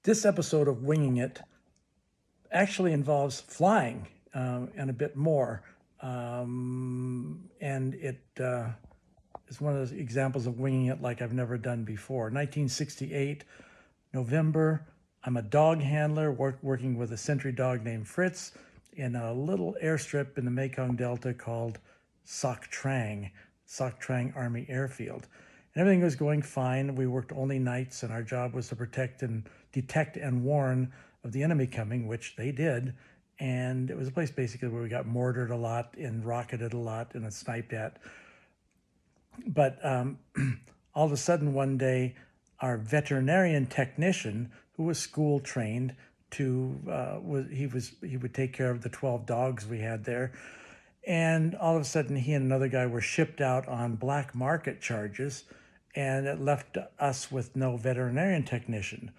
This episode of Winging It actually involves flying and a bit more. And it is one of those examples of winging it like I've never done before. 1968, November. I'm a dog handler working with a sentry dog named Fritz in a little airstrip in the Mekong Delta called Soc Trang Army Airfield. And everything was going fine. We worked only nights, and our job was to protect and detect and warn of the enemy coming, which they did. And it was a place basically where we got mortared a lot and rocketed a lot and sniped at. But all of a sudden one day, our veterinarian technician, who was school trained he would take care of the 12 dogs we had there. And all of a sudden he and another guy were shipped out on black market charges, and it left us with no veterinarian technician.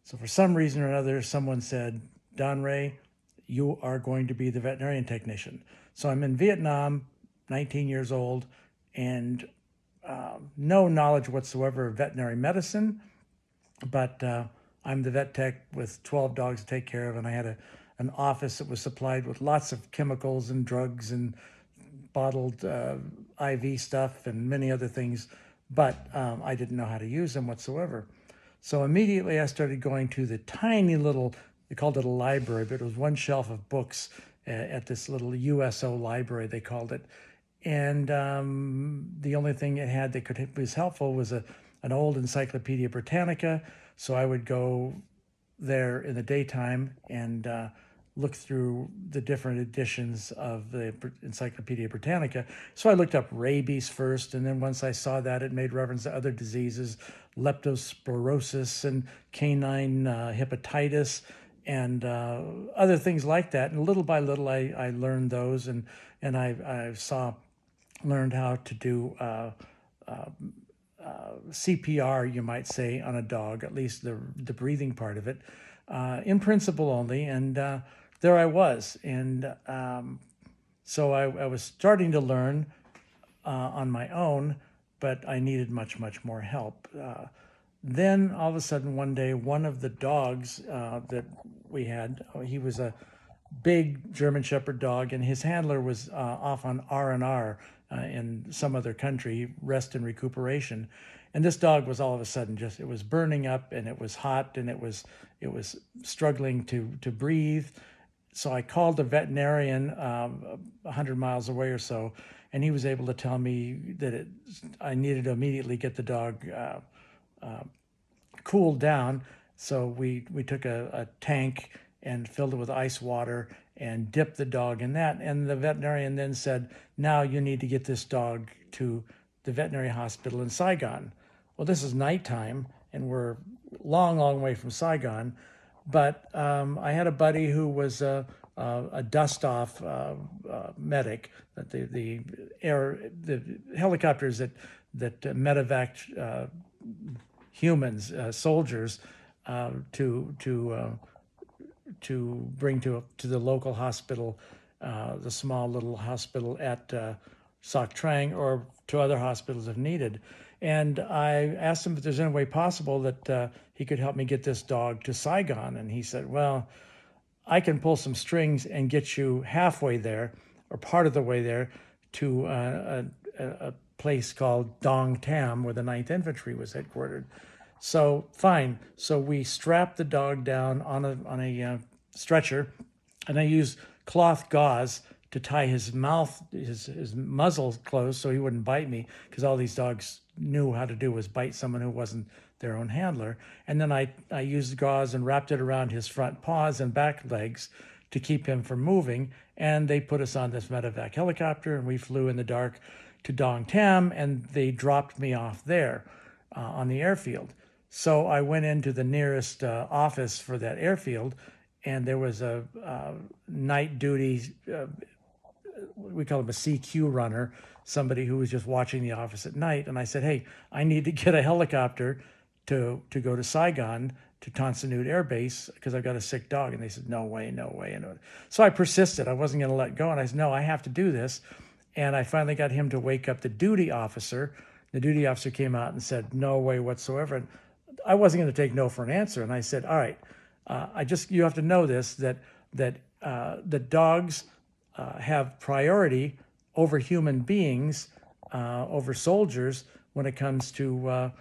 So for some reason or another, someone said, Don Ray, you are going to be the veterinarian technician. So I'm in Vietnam, 19 years old, and no knowledge whatsoever of veterinary medicine, but I'm the vet tech with 12 dogs to take care of, and I had an office that was supplied with lots of chemicals and drugs and bottled IV stuff and many other things, but I didn't know how to use them whatsoever. So immediately I started going to the tiny little, they called it a library, but it was one shelf of books at this little USO library, they called it. And the only thing it had that was helpful was an old Encyclopedia Britannica. So I would go there in the daytime and look through the different editions of the Encyclopedia Britannica. So I looked up rabies first, and then once I saw that, it made reference to other diseases, leptospirosis and canine hepatitis, and other things like that. And little by little, I learned those, and I learned how to do CPR, you might say, on a dog, at least the breathing part of it, in principle only. And there I was. And so I was starting to learn on my own, but I needed much, much more help. Then all of a sudden one day, one of the dogs that we had, he was a big German Shepherd dog, and his handler was off on R&R in some other country, rest and recuperation. And this dog was all of a sudden it was burning up, and it was hot, and it was struggling to breathe. So I called a veterinarian 100 miles away or so, and he was able to tell me that I needed to immediately get the dog cooled down. So we took a tank and filled it with ice water and dipped the dog in that. And the veterinarian then said, now you need to get this dog to the veterinary hospital in Saigon. Well, this is nighttime, and we're long, long way from Saigon. But I had a buddy who was a dust-off medic. That the helicopters that medevaced humans, soldiers, to bring to the local hospital, the small little hospital at Soc Trang, or to other hospitals if needed. And I asked him if there's any way possible that he could help me get this dog to Saigon. And he said, well, I can pull some strings and get you halfway there, or part of the way there, to a place called Dong Tam, where the 9th Infantry was headquartered. So fine. So we strapped the dog down on a stretcher, and I used cloth gauze to tie his mouth, his muzzle closed, so he wouldn't bite me, because all these dogs knew how to do was bite someone who wasn't their own handler. And then I used gauze and wrapped it around his front paws and back legs to keep him from moving. And they put us on this medevac helicopter, and we flew in the dark to Dong Tam, and they dropped me off there on the airfield. So I went into the nearest office for that airfield, and there was a night duty, we call him a CQ runner, somebody who was just watching the office at night. And I said, hey, I need to get a helicopter to go to Saigon, to Tan Son Nhut Air Base, because I've got a sick dog. And they said, no way, no way. And so I persisted. I wasn't going to let go. And I said, no, I have to do this. And I finally got him to wake up the duty officer. The duty officer came out and said, no way whatsoever. And I wasn't going to take no for an answer. And I said, all right, You have to know this, that the dogs have priority over human beings, over soldiers when it comes to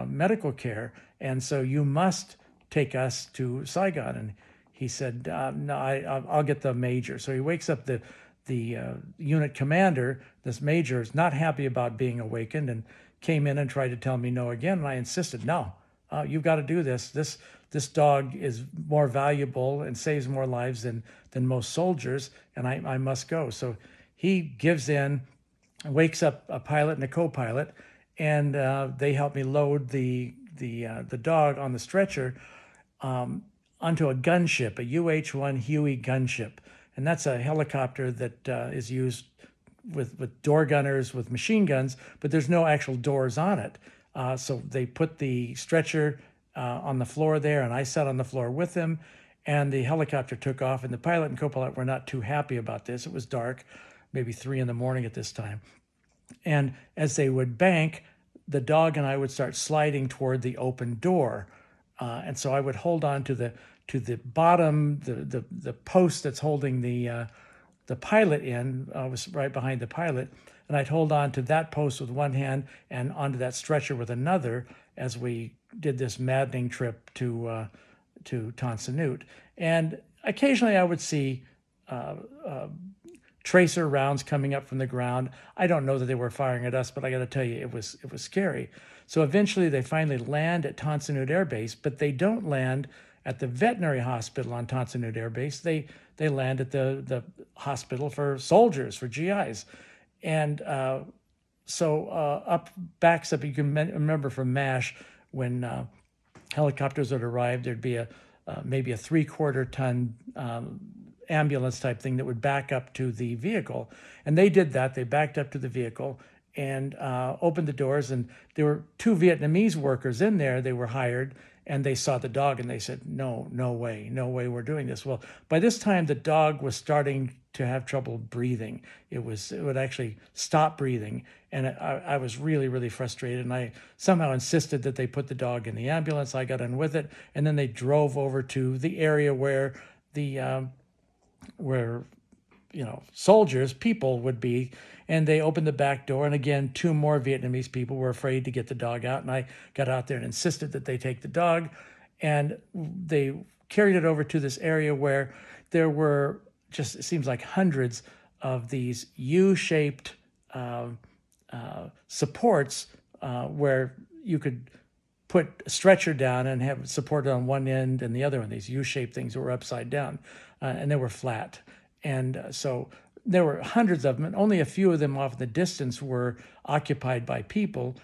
medical care, and so you must take us to Saigon. And he said, "No, I'll get the major." So he wakes up the unit commander. This major is not happy about being awakened and came in and tried to tell me no again. And I insisted, "No, you've got to do this. This dog is more valuable and saves more lives than most soldiers, and I must go." So he gives in, wakes up a pilot and a co-pilot, and they help me load the dog on the stretcher onto a gunship, a UH-1 Huey gunship. And that's a helicopter that is used with door gunners, with machine guns, but there's no actual doors on it. So they put the stretcher on the floor there, and I sat on the floor with them, and the helicopter took off, and the pilot and co-pilot were not too happy about this. It was dark, maybe 3 a.m. at this time. And as they would bank, the dog and I would start sliding toward the open door. And so I would hold on to the bottom, the post that's holding the pilot in. I was right behind the pilot, and I'd hold on to that post with one hand and onto that stretcher with another as we did this maddening trip to Tonsanut. And occasionally I would see tracer rounds coming up from the ground. I don't know that they were firing at us, but I got to tell you, it was scary. So eventually they finally land at Tonsanut Air Base, but they don't land at the veterinary hospital on Tonsanut Air Base. They land at the hospital for soldiers, for GIs. And backs up, you can remember from MASH, when helicopters would arrive, there'd be maybe a 3/4 ton ambulance type thing that would back up to the vehicle. And they did that. They backed up to the vehicle and opened the doors, and there were 2 Vietnamese workers in there. They were hired, and they saw the dog, and they said, no way we're doing this. Well, by this time, the dog was starting to have trouble breathing. It would actually stop breathing, and I was really, really frustrated, and I somehow insisted that they put the dog in the ambulance. I got in with it, and then they drove over to the area where soldiers, people would be, and they opened the back door, and again, 2 more Vietnamese people were afraid to get the dog out, and I got out there and insisted that they take the dog, and they carried it over to this area where there were just, it seems like hundreds of these U-shaped supports where you could put a stretcher down and have it supported on one end and the other one, these U-shaped things that were upside down, and they were flat. And so there were hundreds of them, and only a few of them off in the distance were occupied by people,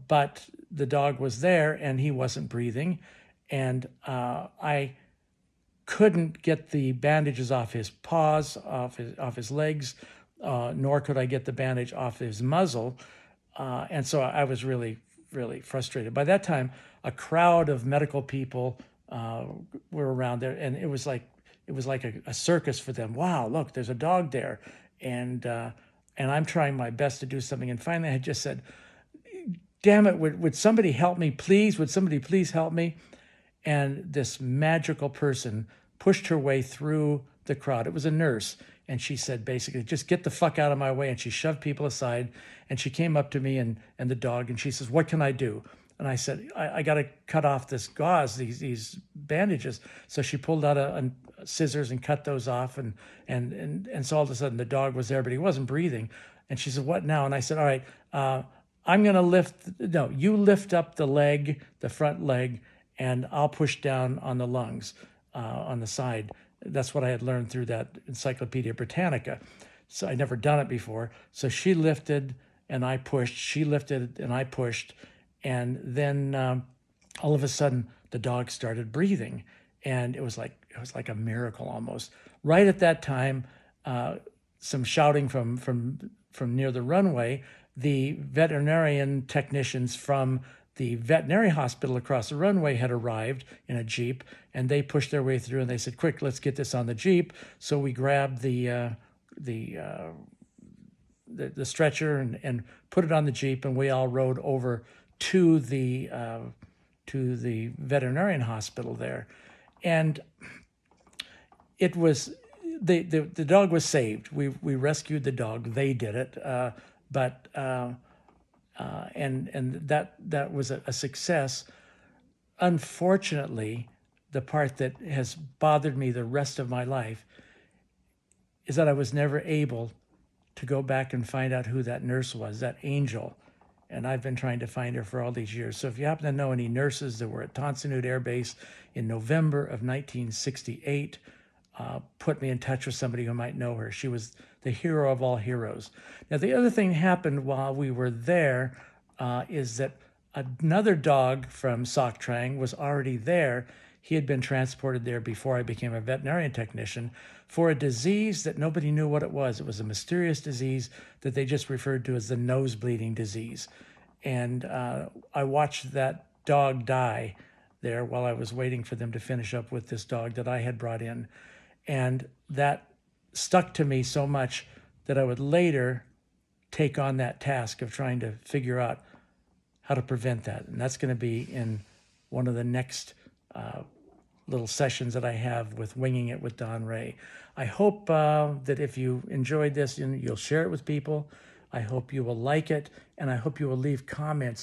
but the dog was there and he wasn't breathing. And I couldn't get the bandages off his paws, off his legs, nor could I get the bandage off his muzzle. And so I was really, really frustrated. By that time, a crowd of medical people were around there, and it was like a circus for them. Wow, look, there's a dog there. And I'm trying my best to do something. And finally I just said, damn it, would somebody help me, please? Would somebody please help me? And this magical person pushed her way through the crowd. It was a nurse. And she said, basically, just get the fuck out of my way. And she shoved people aside. And she came up to me and the dog, and she says, what can I do? And I said, I got to cut off this gauze, these bandages. So she pulled out a scissors and cut those off. And so all of a sudden the dog was there, but he wasn't breathing. And she said, what now? And I said, all right, I'm going to you lift up the leg, the front leg, and I'll push down on the lungs, on the side. That's what I had learned through that Encyclopedia Britannica. So I'd never done it before. So she lifted and I pushed. She lifted and I pushed. And then all of a sudden, the dog started breathing, and it was like a miracle almost. Right at that time, some shouting from near the runway. The veterinarian technicians from the veterinary hospital across the runway had arrived in a Jeep, and they pushed their way through, and they said, quick, let's get this on the Jeep. So we grabbed the stretcher and put it on the Jeep, and we all rode over to the veterinarian hospital there. And it was, the dog was saved. We rescued the dog. They did it. And that was a success. Unfortunately, the part that has bothered me the rest of my life is that I was never able to go back and find out who that nurse was, that angel. And I've been trying to find her for all these years. So if you happen to know any nurses that were at Tonsanute Air Base in November of 1968, put me in touch with somebody who might know her. She was the hero of all heroes. Now, the other thing happened while we were there is that another dog from Soc Trang was already there. He had been transported there before I became a veterinarian technician for a disease that nobody knew what it was. It was a mysterious disease that they just referred to as the nose bleeding disease. And I watched that dog die there while I was waiting for them to finish up with this dog that I had brought in. And that stuck to me so much that I would later take on that task of trying to figure out how to prevent that. And that's going to be in one of the next little sessions that I have with Winging It with Don Ray. I hope that if you enjoyed this, you'll share it with people. I hope you will like it, and I hope you will leave comments